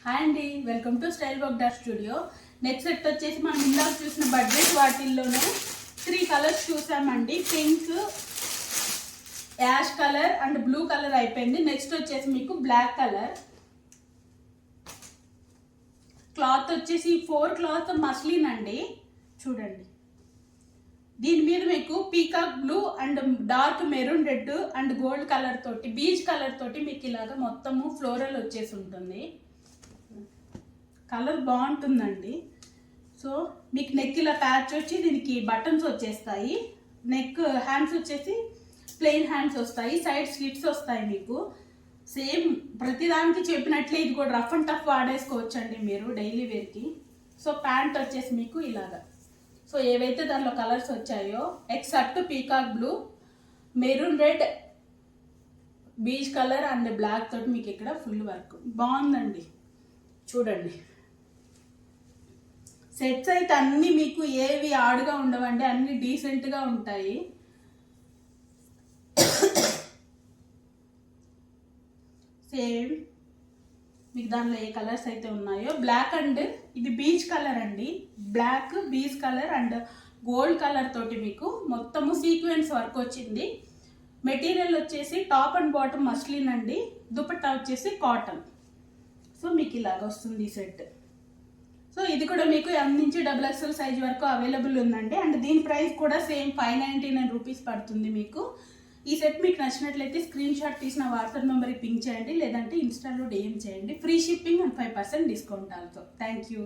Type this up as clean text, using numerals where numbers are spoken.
Hi అండి, welcome to style work dot studio. Next set వచ్చేసి మనం ఇందాక చూసిన బడ్జెట్ వాటిల్లోనే 3 కలర్స్ చూసామండి. Pink, ash colour and blue colour అయిపోయింది. నెక్స్ట్ వచ్చేసి మీకు బ్లాక్ కలర్. క్లాత్ వచ్చేసి 4 క్లాత్ మస్లిన్ అండి. చూడండి, దీని మీద మీకు peacock blue and dark maroon red and gold colour తోటి, బీచ్ కలర్ తోటి మీకు ఇలాగా మొత్తము ఫ్లోరల్ వచ్చేసి ఉంటుంది. కలర్ బాగుంటుందండి. సో మీకు నెక్ ఇలా ప్యాచ్ వచ్చి దీనికి బటన్స్ వచ్చేస్తాయి. నెక్ హ్యాండ్స్ వచ్చేసి ప్లెయిన్ హ్యాండ్స్ వస్తాయి, సైడ్ స్లిట్స్ వస్తాయి. మీకు సేమ్ ప్రతిదానికి చెప్పినట్లే ఇది కూడా రఫ్ అండ్ టఫ్ వాడేసుకోవచ్చు అండి మీరు డైలీ వేర్కి. సో ప్యాంట్ వచ్చేసి మీకు ఇలాగా. సో ఏవైతే దానిలో కలర్స్ వచ్చాయో except peacock blue, maroon red, beach colour and black తోటి మీకు ఇక్కడ ఫుల్ వర్క్ బాగుందండి. చూడండి, సెట్స్ అయితే అన్నీ మీకు ఏవి ఆడుగా ఉండవండి, అన్నీ డీసెంట్గా ఉంటాయి. సేమ్ మీకు దానిలో ఏ కలర్స్ అయితే ఉన్నాయో బ్లాక్ అండ్ ఇది బీచ్ కలర్ అండి. Black, beach colour and gold colour తోటి మీకు మొత్తము సీక్వెన్స్ వర్క్ వచ్చింది. మెటీరియల్ వచ్చేసి టాప్ అండ్ బాటమ్ మస్లిన్ అండి. దుపట్టా వచ్చేసి కాటన్. సో మీకు ఇలాగ వస్తుంది ఈ సెట్. సో ఇది కూడా మీకు M నుంచి XXL సైజ్ వరకు అవైలబుల్ ఉందండి. అండ్ దీని ప్రైస్ కూడా సేమ్ 599 రూపీస్ పడుతుంది మీకు. ఈ సెట్ మీకు నచ్చినట్లయితే స్క్రీన్ షాట్ తీసిన వాట్సాప్ నెంబర్కి పింక్ చేయండి, లేదంటే ఇన్స్టాలో DM చేయండి. Free shipping and 5% discount also. Thank you.